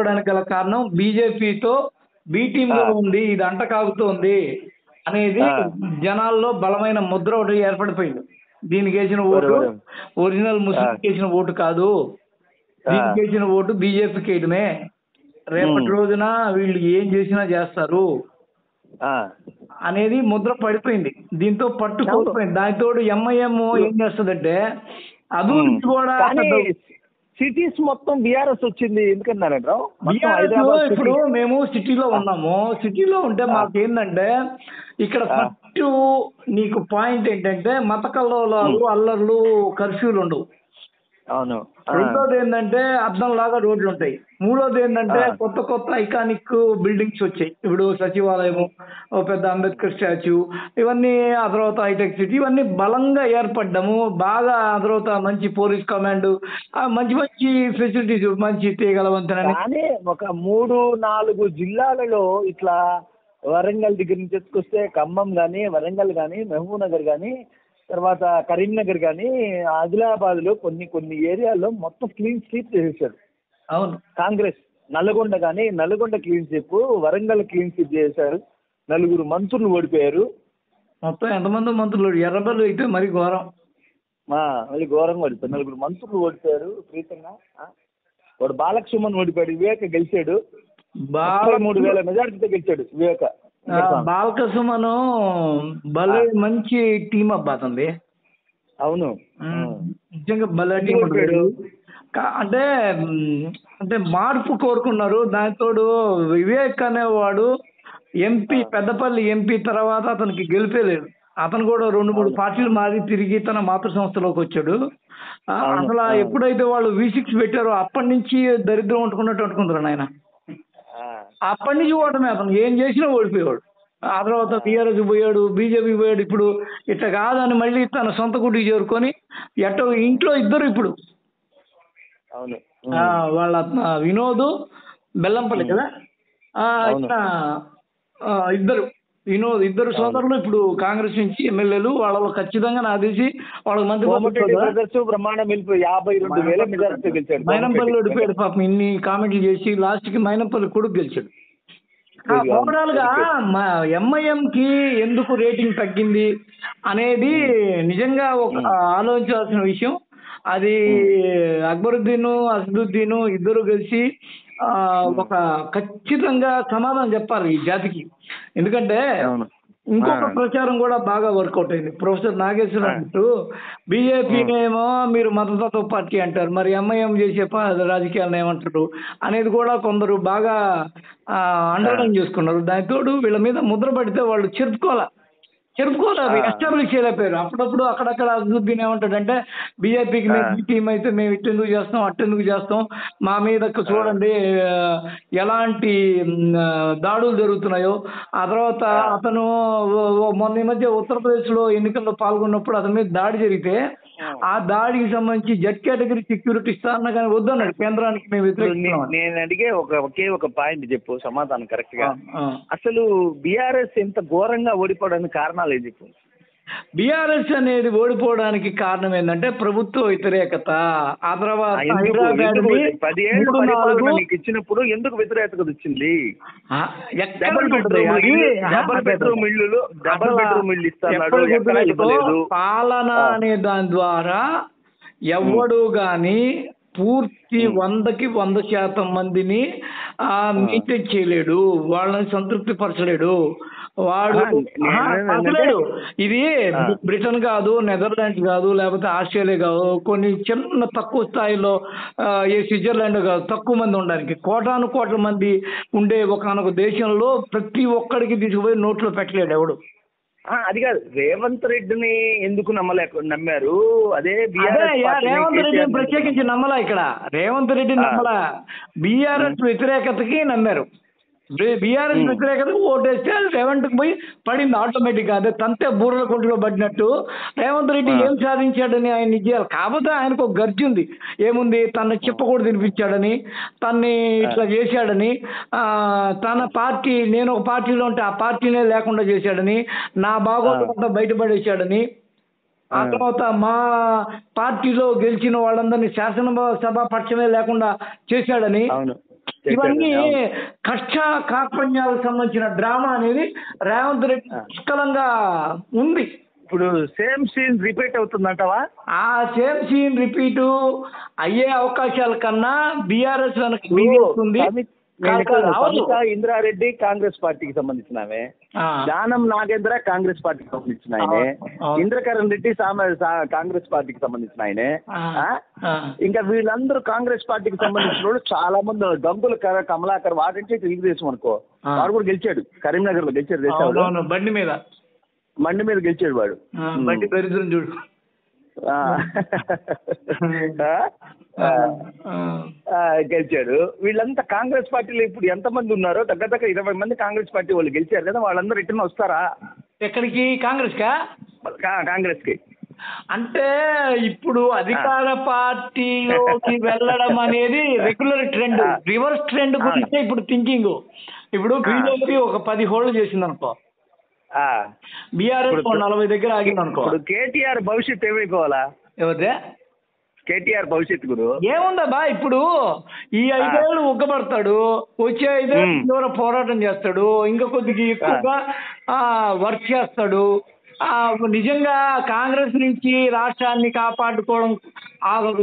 ఓడిపోవడానికి గల కారణం బీజేపీతో బి టీంలో ఉంది, ఇది అంట కాగుతోంది అనేది జనాల్లో బలమైన ముద్ర ఒకటి ఏర్పడిపోయింది. దీనికి వేసిన ఓటు ఒరిజినల్ ముస్లింకి వేసిన ఓటు కాదు, దీనికి వేసిన ఓటు బీజేపీకి వేయడమే, రేపటి రోజున వీళ్ళు ఏం చేసినా చేస్తారు అనేది ముద్ర పడిపోయింది. దీంతో పట్టు కోల్పోయింది. దానితోడు ఎంఐఎం ఏం చేస్తుందంటే అభివృద్ధి కూడా సిటీస్ మొత్తం బీఆర్ఎస్ వచ్చింది. ఎందుకన్నారంటే ఇప్పుడు మేము సిటీలో ఉన్నాము. సిటీలో ఉంటే మాకు ఏంటంటే ఇక్కడ ఫస్ట్ నీకు పాయింట్ ఏంటంటే మత కల్లోలాలు, అల్లర్లు, కర్ఫ్యూలు ఉండవు. అవును. రెండోది ఏంటంటే అద్దం లాగా రోడ్లు ఉంటాయి. మూడోది ఏంటంటే కొత్త కొత్త ఐకానిక్ బిల్డింగ్స్ వచ్చాయి. ఇప్పుడు సచివాలయము, ఓ పెద్ద అంబేద్కర్ స్టాచ్యూ, ఇవన్నీ ఆ తర్వాత హైటెక్ సిటీ, ఇవన్నీ బలంగా ఏర్పడ్డము. బాగా ఆ తర్వాత మంచి పోలీస్ కమాండ్, మంచి మంచి ఫెసిలిటీస్, మంచి తీగలవంతనని. కానీ ఒక 3-4 జిల్లాలలో ఇట్లా వరంగల్ దగ్గర నుంచి ఎత్తుకొస్తే ఖమ్మం కానీ, వరంగల్ కానీ, మహబూబ్ నగర్ కానీ, తర్వాత కరీంనగర్ కానీ, ఆదిలాబాద్ లో కొన్ని ఏరియాల్లో మొత్తం క్లీన్ స్వీప్ చేసేసారు. అవును. Congress. Nalgonda clean sweep, Warangal clean sweep చేశారు. 4 మంత్రులు ఓడిపోయారు. మొత్తం ఎంతమంది మంత్రులు? ఎర్రబల్లి అయితే మరి ఘోరం, మళ్ళీ ఘోరంగా ఓడిపోయారు. 4 మంత్రులు ఓడిపోయారు ప్రీతంగా. వాడు బాలకృష్ణ ఓడిపోయాడు, వివేక గెలిచాడు. 3,000 మెజార్టీతో గెలిచాడు వివేక. బాలకృష్ణను భలే మంచి టీం అబ్బా అతనిది. అవును, నిజంగా భలే టీం. అంటే అంటే మార్పు కోరుకున్నారు. దానితోడు వివేక్ అనేవాడు ఎంపీ, పెద్దపల్లి ఎంపీ తర్వాత అతనికి గెలిపేలేదు. అతను కూడా 2-3 పార్టీలు మారి తిరిగి తన మాతృ సంస్థలోకి వచ్చాడు. అసలు ఎప్పుడైతే వాళ్ళు V6 పెట్టారో అప్పటి నుంచి దరిద్రం అంటుకున్నారు ఆయన. అప్పటి నుంచి ఓటమే, అతను ఏం చేసినా ఓడిపోయేవాడు. ఆ తర్వాత టీఆర్ఎస్ పోయాడు, బీజేపీ పోయాడు. ఇప్పుడు ఇట్లా కాదని మళ్ళీ తన సొంత గుడికి చేరుకొని ఇంట్లో ఇద్దరు ఇప్పుడు వాళ్ళ వినోద్ బెల్లంపల్లి కదా, ఇద్దరు సోదరులు ఇప్పుడు కాంగ్రెస్ నుంచి ఎమ్మెల్యేలు. వాళ్ళలో ఖచ్చితంగా నాకు తెలిసి వాళ్ళకి మంత్రి మైనంపల్లి ఓడిపోయాడు పాపం. ఇన్ని కామెంట్లు చేసి లాస్ట్ కి మైనంపల్లి కొడుకు గెలిచాడు. ఓవరాల్ గా ఎంఐఎం కి ఎందుకు రేటింగ్ తగ్గింది అనేది నిజంగా ఒక ఆలోచించాల్సిన విషయం. అది అక్బరుద్దీన్, అసదుద్దీన్ ఇద్దరు కలిసి ఒక ఖచ్చితంగా సమాధానం చెప్పాలి ఈ జాతికి. ఎందుకంటే ఇంకొక ప్రచారం కూడా బాగా వర్కౌట్ అయింది. ప్రొఫెసర్ నాగేశ్వర అంటూ బీజేపీనేమో మీరు మతతత్వ పార్టీ అంటారు, మరి ఎంఐఎం చేసే రాజకీయాలను ఏమంటారు అనేది కూడా కొందరు బాగా అండర్లైన్ చేసుకున్నారు. దానితోడు వీళ్ళ మీద ముద్ర పడితే వాళ్ళు చెరుపుకోవాలి, ఎస్టాబ్లిష్ చేయలేకపోయారు. అప్పుడప్పుడు అక్కడక్కడ అసదుద్దీన్ ఏమంటాడంటే బీజేపీకి మేము టీం అయితే మేము ఇట్టెందుకు చేస్తాం, అట్టెందుకు చేస్తాం, మా మీద చూడండి ఎలాంటి దాడులు జరుగుతున్నాయో. ఆ తర్వాత అతను మొన్న ఈ మధ్య ఉత్తరప్రదేశ్లో ఎన్నికల్లో పాల్గొన్నప్పుడు అతని మీద దాడి జరిగితే ఆ దాడికి సంబంధించి జెడ్ కేటగిరీ సెక్యూరిటీ ఇస్తారన్నా కానీ వద్దన్నాడు. కేంద్రానికి మేము వ్యతిరేకిస్తున్నాం. నేను అడిగే ఒకే ఒక పాయింట్ చెప్పు, సమాధానం కరెక్ట్ గా. అసలు బీఆర్ఎస్ ఎంత ఘోరంగా ఓడిపోవడానికి కారణాలు ఏది చెప్పు? బీఆర్ఎస్ అనేది ఓడిపోవడానికి కారణం ఏంటంటే ప్రభుత్వ వ్యతిరేకత. ఆ తర్వాత ఇచ్చినప్పుడు ఎందుకు వ్యతిరేకత వచ్చింది? పాలన అనే దాని ద్వారా ఎవడు గాని పూర్తి 100కి 100% మందిని మెయింటైన్ చేయలేడు, వాళ్ళని సంతృప్తి పరచలేడు. వాడు ఇది బ్రిటన్ కాదు, నెదర్లాండ్స్ కాదు, లేకపోతే ఆస్ట్రేలియా కాదు, కొన్ని చిన్న తక్కువ స్థాయిలో ఏ స్విట్జర్లాండ్ కాదు, తక్కువ మంది ఉండడానికి. కోటాను మంది ఉండే ఒకనొక దేశంలో ప్రతి ఒక్కడికి తీసుకుపోయి నోట్లో పెట్టలేడు ఎవడు. అది కాదు, రేవంత్ రెడ్డిని ఎందుకు నమ్మారు? అదే రేవంత్ రెడ్డిని ప్రత్యేకించి నమ్మలా. ఇక్కడ రేవంత్ రెడ్డి నమ్మలా, బీఆర్ఎస్ వ్యతిరేకతకి నమ్మారు. బీఆర్ఎస్ వ్యతిరేకతకు ఓటేస్తే రేవంత్కి పోయి పడింది ఆటోమేటిక్ గా. అదే తంతే బూరల కొంటులో పడినట్టు రేవంత్ రెడ్డి ఏం సాధించాడని ఆయన ఇచ్చేయాలి. కాకపోతే ఆయనకు ఒక గర్జి ఉంది, ఏముంది, తన చెప్పకూడదు తినిపించాడని, తన్ని ఇట్లా చేశాడని, తన పార్టీ, నేను ఒక పార్టీలో ఉంటే ఆ పార్టీనే లేకుండా చేశాడని, నా బాగోతంతా బయటపడేశాడని, ఆ తర్వాత మా పార్టీలో గెలిచిన వాళ్ళందరినీ శాసనసభ పక్షమే లేకుండా చేశాడని, ఇవన్నీ కక్ష కార్పణ్యాలకు సంబంధించిన డ్రామా అనేది రేవంత్ రెడ్డి పుష్కలంగా ఉంది. ఇప్పుడు సేమ్ సీన్ రిపీట్ అవుతుందంటావా? ఆ సేమ్ సీన్ రిపీట్ అయ్యే అవకాశాల కన్నా బీఆర్ఎస్ వెనక్కి బీగేస్తుంది. సవితా ఇంద్రారెడ్డి కాంగ్రెస్ పార్టీకి సంబంధించిన ఆమె, దానం నాగేంద్ర కాంగ్రెస్ పార్టీకి సంబంధించిన ఆయనే, ఇంద్రకరణ్ రెడ్డి కాంగ్రెస్ పార్టీకి సంబంధించిన ఆయనే. ఇంకా వీళ్ళందరూ కాంగ్రెస్ పార్టీకి సంబంధించిన వాళ్ళు చాలా మంది. గంగుల కమలాకర్ వాడించి తెలుగుదేశం అనుకో, వాడు కూడా గెలిచాడు, కరీంనగర్ లో గెలిచాడు, బండి మీద గెలిచాడు వాడు. బండి దరిద్రం చూడు. గెలిచాడు. వీళ్ళంతా కాంగ్రెస్ పార్టీలో ఇప్పుడు ఎంతమంది ఉన్నారో దగ్గర 20 మంది కాంగ్రెస్ పార్టీ వాళ్ళు గెలిచారు కదా, వాళ్ళందరూ రిటర్న్ వస్తారా? ఎక్కడికి? కాంగ్రెస్ కా? కాంగ్రెస్ కి. అంటే ఇప్పుడు అధికార పార్టీలోకి వెళ్ళడం అనేది రెగ్యులర్ ట్రెండ్, రివర్స్ ట్రెండ్ గురించి ఇప్పుడు థింకింగ్. ఇప్పుడు బీజేపీ ఒక 10 హోల్డ్ చేసింది అనుకో, బీఆర్ఎస్ 40 దగ్గర ఆగింది అనుకో. కేటీఆర్ భవిష్యత్తు ఏమైపోవాలా? ఎవరిదే కేటీఆర్ భవిష్యత్తు గురు ఏముందబ్బా? ఇప్పుడు ఈ 5 ఏళ్ళు ఉగ్గబడతాడు, వచ్చే 5 ఏళ్ళు తీవ్ర పోరాటం చేస్తాడు, ఇంకా కొద్దిగా ఎక్కువగా వర్క్ చేస్తాడు. నిజంగా కాంగ్రెస్ నుంచి రాష్ట్రాన్ని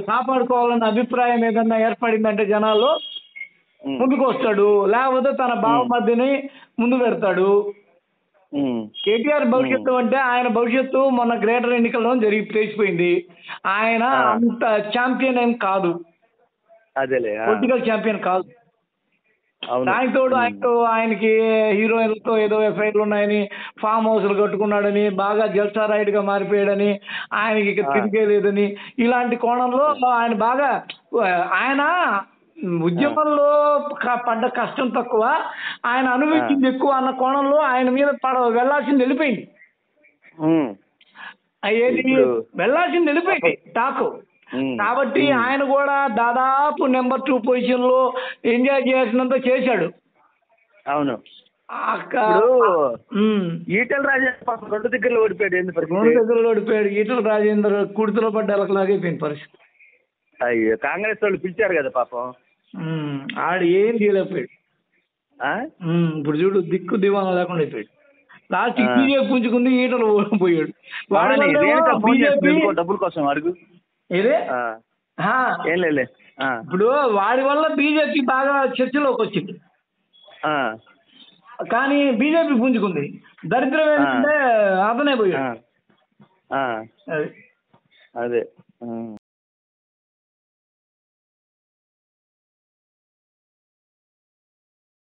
కాపాడుకోవాలన్న అభిప్రాయం ఏదన్నా ఏర్పడిందంటే జనాల్లో ముందుకు వస్తాడు, లేకపోతే తన బావమర్దిని ముందు పెడతాడు. కేటీఆర్ భవిష్యత్తు అంటే ఆయన భవిష్యత్తు మొన్న గ్రేటర్ ఎన్నికల్లో తెలిసిపోయింది. ఆయన అంత ఛాంపియన్ ఏం కాదు, పొలిటికల్ ఛాంపియన్ కాదు. దానితో ఆయనకి హీరోయిన్లతో ఏదో ఎఫ్ఐఆర్లు ఉన్నాయని, ఫామ్ హౌస్లు కట్టుకున్నాడని, బాగా జల్సా రైడ్ గా మారిపోయాడని, ఆయనకి తిరిగేలేదని, ఇలాంటి కోణంలో ఆయన ఉద్యమంలో పడ్డ కష్టం తక్కువ, ఆయన అనుభవించింది ఎక్కువ అన్న కోణంలో ఆయన మీద వెళ్లాల్సింది వెళ్ళిపోయింది. వెళ్లాల్సింది వెళ్ళిపోయింది టాకు. కాబట్టి ఆయన కూడా దాదాపు నెంబర్ 2 పొజిషన్ లో ఎంజాయ్ చేసినంత చేశాడు. అవును. ఈటల రాజేంద్ర 2 దగ్గర ఓడిపోయాడు. ఈటల రాజేందర్ కుడితలో పడ్డ అలాగైపోయింది పరిస్థితి. అయ్యో, కాంగ్రెస్ వాళ్ళు పిలిచారు కదా పాపం, ఆడు ఏం చేయలేకపోయాడు. ఇప్పుడు చూడు, దిక్కు దివాణం లేకుండా అయిపోయాడు. లాస్ట్ బీజేపీ పుంజుకుంది, ఈటలు పోయాడు. డబ్బుల కోసం అడుగు ఇదే ఇప్పుడు వాడి వల్ల బీజేపీ బాగా చర్చలోకి వచ్చింది, కానీ బీజేపీ పుంజుకుంది. దరిద్రం ఏంటంటే అతనే పోయాడు. అదే